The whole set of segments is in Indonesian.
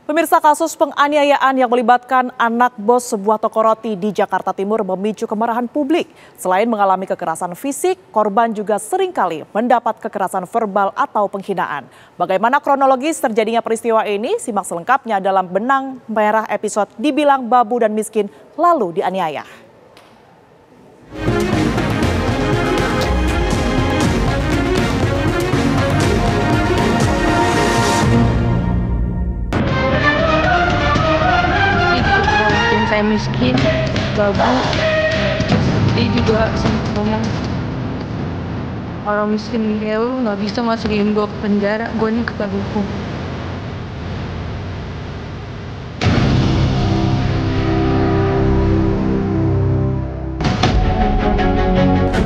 Pemirsa, kasus penganiayaan yang melibatkan anak bos sebuah toko roti di Jakarta Timur memicu kemarahan publik. Selain mengalami kekerasan fisik, korban juga seringkali mendapat kekerasan verbal atau penghinaan. Bagaimana kronologis terjadinya peristiwa ini? Simak selengkapnya dalam Benang Merah episode Dibilang Babu dan Miskin Lalu Dianiaya. Saya miskin, babu, dia juga sempat ngomong orang miskin kayak lu nggak bisa masukin gue ke penjara, gue ini kena hukum.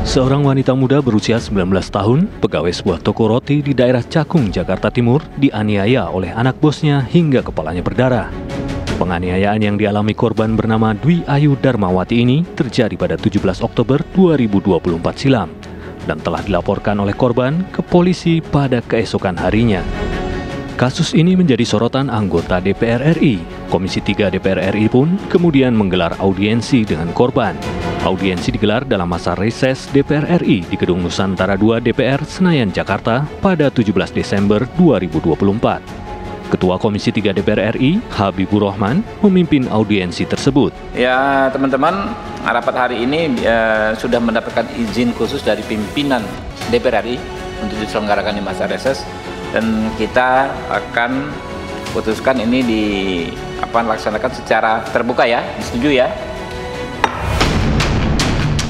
Seorang wanita muda berusia 19 tahun, pegawai sebuah toko roti di daerah Cakung, Jakarta Timur, dianiaya oleh anak bosnya hingga kepalanya berdarah. Penganiayaan yang dialami korban bernama Dwi Ayu Darmawati ini terjadi pada 17 Oktober 2024 silam dan telah dilaporkan oleh korban ke polisi pada keesokan harinya. Kasus ini menjadi sorotan anggota DPR RI. Komisi 3 DPR RI pun kemudian menggelar audiensi dengan korban. Audiensi digelar dalam masa reses DPR RI di Gedung Nusantara II DPR Senayan, Jakarta pada 17 Desember 2024. Ketua Komisi 3 DPR RI, Habibur Rahman, memimpin audiensi tersebut. Ya, teman-teman, rapat hari ini sudah mendapatkan izin khusus dari pimpinan DPR RI untuk diselenggarakan di masa reses, dan kita akan putuskan ini laksanakan secara terbuka ya, disetujui ya.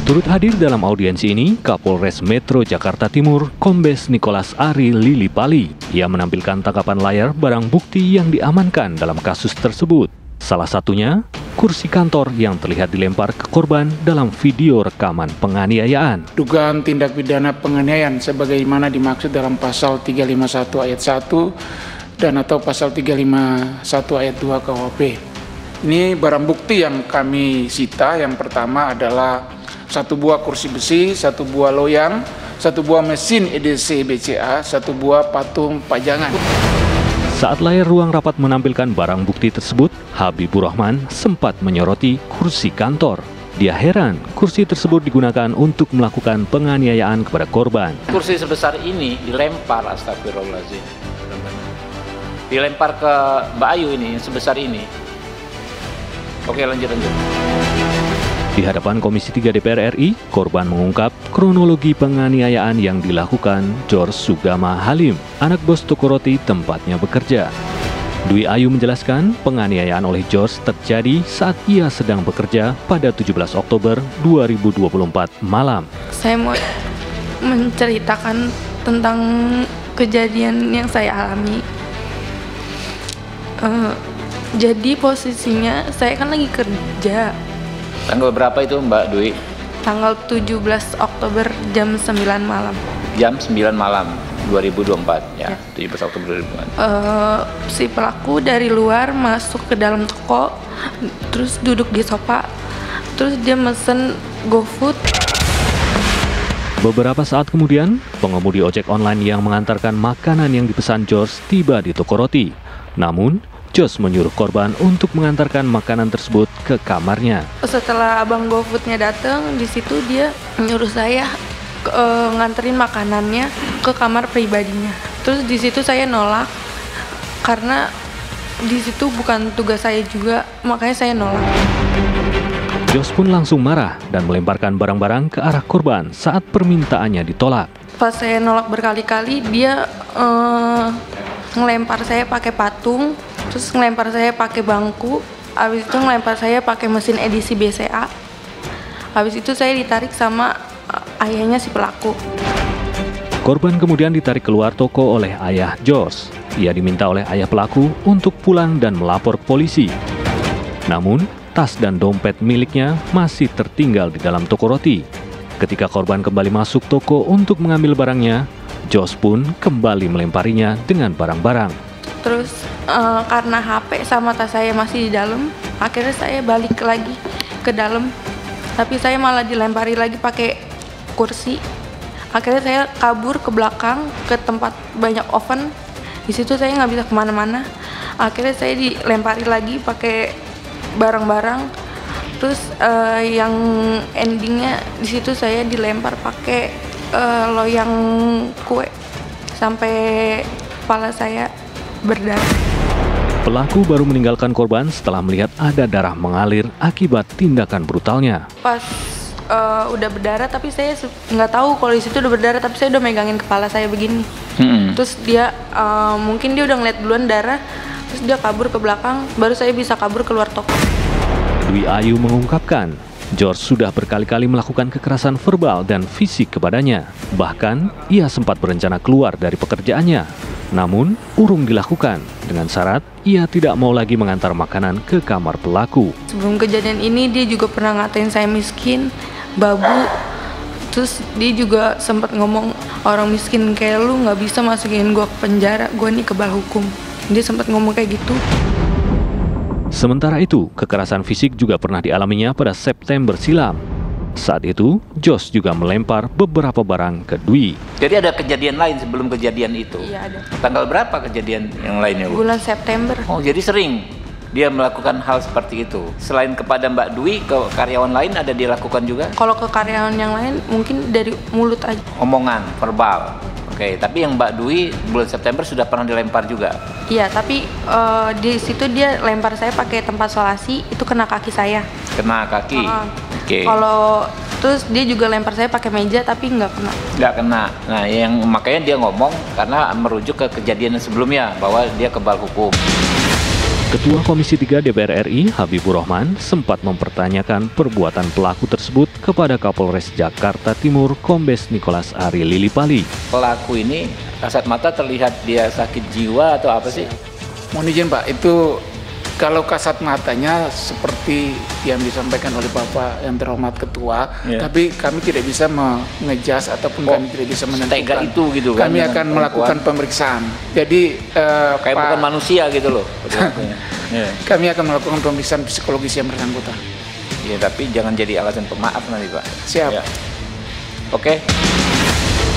Turut hadir dalam audiensi ini, Kapolres Metro Jakarta Timur, Kombes Nicholas Ari Lilipali. Ia menampilkan tangkapan layar barang bukti yang diamankan dalam kasus tersebut. Salah satunya, kursi kantor yang terlihat dilempar ke korban dalam video rekaman penganiayaan. Dugaan tindak pidana penganiayaan sebagaimana dimaksud dalam pasal 351 ayat 1 dan atau pasal 351 ayat 2 KUHP. Ini barang bukti yang kami sita. Yang pertama adalah satu buah kursi besi, satu buah loyang, satu buah mesin EDC BCA, satu buah patung pajangan. Saat layar ruang rapat menampilkan barang bukti tersebut, Habibur Rahman sempat menyoroti kursi kantor. Dia heran kursi tersebut digunakan untuk melakukan penganiayaan kepada korban. Kursi sebesar ini dilempar, astagfirullahaladzim. Dilempar ke Mbak Ayu ini, sebesar ini. Oke, lanjut. Di hadapan Komisi 3 DPR RI, korban mengungkap kronologi penganiayaan yang dilakukan George Sugama Halim, anak bos toko roti tempatnya bekerja. Dwi Ayu menjelaskan penganiayaan oleh George terjadi saat ia sedang bekerja pada 17 Oktober 2024 malam. Saya mau menceritakan tentang kejadian yang saya alami. Jadi posisinya saya kan lagi kerja. Tanggal berapa itu Mbak Dwi? Tanggal 17 Oktober jam 9 malam. Jam 9 malam 2024 ya. 17 Oktober 2024. Si pelaku dari luar masuk ke dalam toko, terus duduk di sofa, terus dia mesen GoFood. Beberapa saat kemudian, pengemudi ojek online yang mengantarkan makanan yang dipesan George tiba di toko roti. Namun, George menyuruh korban untuk mengantarkan makanan tersebut ke kamarnya. Setelah abang GoFoodnya datang, di situ dia menyuruh saya nganterin makanannya ke kamar pribadinya. Terus di situ saya nolak karena di situ bukan tugas saya juga, makanya saya nolak. George pun langsung marah dan melemparkan barang-barang ke arah korban saat permintaannya ditolak. Pas saya nolak berkali-kali, dia ngelempar saya pakai patung, terus ngelempar saya pakai bangku, habis itu ngelempar saya pakai mesin edisi BCA. Habis itu saya ditarik sama ayahnya si pelaku. Korban kemudian ditarik keluar toko oleh ayah George. Ia diminta oleh ayah pelaku untuk pulang dan melapor ke polisi. Namun, tas dan dompet miliknya masih tertinggal di dalam toko roti. Ketika korban kembali masuk toko untuk mengambil barangnya, George pun kembali melemparinya dengan barang-barang. Terus karena HP sama tas saya masih di dalam, akhirnya saya balik lagi ke dalam. Tapi saya malah dilempari lagi pakai kursi. Akhirnya saya kabur ke belakang ke tempat banyak oven. Di situ saya nggak bisa kemana-mana. Akhirnya saya dilempari lagi pakai barang-barang. Terus yang endingnya di situ saya dilempar pakai loyang kue sampai kepala saya berdarah. Pelaku baru meninggalkan korban setelah melihat ada darah mengalir akibat tindakan brutalnya. Pas udah berdarah, tapi saya nggak tahu kalau di situ udah berdarah, tapi saya udah megangin kepala saya begini. Terus dia mungkin dia udah ngeliat duluan darah, terus dia kabur ke belakang, baru saya bisa kabur keluar toko. Dwi Ayu mengungkapkan, George sudah berkali-kali melakukan kekerasan verbal dan fisik kepadanya. Bahkan, ia sempat berencana keluar dari pekerjaannya. Namun, urung dilakukan dengan syarat ia tidak mau lagi mengantar makanan ke kamar pelaku. Sebelum kejadian ini, dia juga pernah ngatain saya miskin, babu. Terus dia juga sempat ngomong, orang miskin kayak lu nggak bisa masukin gua ke penjara, gua nih kebal hukum. Dia sempat ngomong kayak gitu. Sementara itu, kekerasan fisik juga pernah dialaminya pada September silam. Saat itu, Jos juga melempar beberapa barang ke Dwi. Jadi ada kejadian lain sebelum kejadian itu? Iya, ada. Tanggal berapa kejadian yang lainnya, Bu? Bulan September. Oh, jadi sering dia melakukan hal seperti itu. Selain kepada Mbak Dwi, ke karyawan lain ada dilakukan juga? Kalau ke karyawan yang lain mungkin dari mulut aja. Omongan, verbal. Oke, tapi yang Mbak Dwi bulan September sudah pernah dilempar juga? Iya, tapi di situ dia lempar saya pakai tempat solasi, itu kena kaki saya. Kena kaki? Oke. Kalau terus dia juga lempar saya pakai meja, tapi nggak kena. Nggak kena. Nah, yang makanya dia ngomong karena merujuk ke kejadian sebelumnya bahwa dia kebal hukum. Ketua Komisi 3 DPR RI, Habibur Rahman, sempat mempertanyakan perbuatan pelaku tersebut kepada Kapolres Jakarta Timur, Kombes Nicholas Ari Lilipali. Pelaku ini kasat mata terlihat dia sakit jiwa atau apa sih? Mohon izin Pak, itu kalau kasat matanya seperti yang disampaikan oleh Bapak yang terhormat Ketua, tapi kami tidak bisa mengejas ataupun kami tidak bisa menentukan. Tega itu gitu kan? Kami akan melakukan pemeriksaan. Jadi kayak bukan manusia gitu loh. Kami akan melakukan pemeriksaan psikologis yang bersangkutan. Iya, tapi jangan jadi alasan pemaaf nanti, Pak. Siap. Ya. Oke.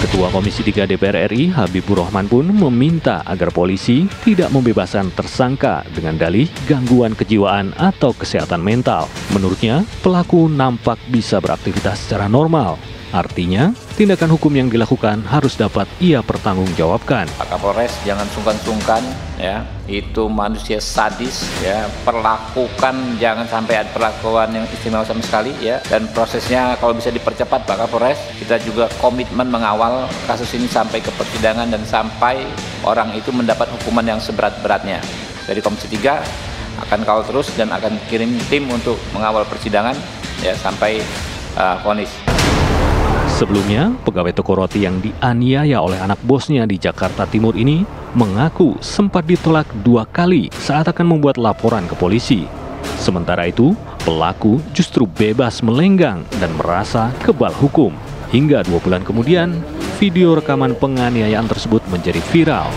Ketua Komisi 3 DPR RI, Habibur Rahman pun meminta agar polisi tidak membebaskan tersangka dengan dalih gangguan kejiwaan atau kesehatan mental. Menurutnya, pelaku nampak bisa beraktivitas secara normal. Artinya, tindakan hukum yang dilakukan harus dapat ia pertanggungjawabkan. Pak Kapolres jangan sungkan-sungkan, ya. Itu manusia sadis, ya. Perlakukan jangan sampai ada perlakuan yang istimewa sama sekali, ya. Dan prosesnya kalau bisa dipercepat, Pak Kapolres. Kita juga komitmen mengawal kasus ini sampai ke persidangan dan sampai orang itu mendapat hukuman yang seberat-beratnya. Dari Komisi 3 akan kawal terus dan akan kirim tim untuk mengawal persidangan, ya, sampai vonis. Sebelumnya, pegawai toko roti yang dianiaya oleh anak bosnya di Jakarta Timur ini mengaku sempat ditolak 2 kali saat akan membuat laporan ke polisi. Sementara itu, pelaku justru bebas melenggang dan merasa kebal hukum. Hingga 2 bulan kemudian, video rekaman penganiayaan tersebut menjadi viral.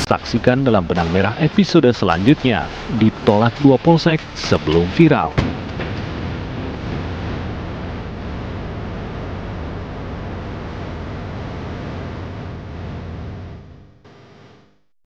Saksikan dalam Benang Merah episode selanjutnya, ditolak 2 polsek sebelum viral.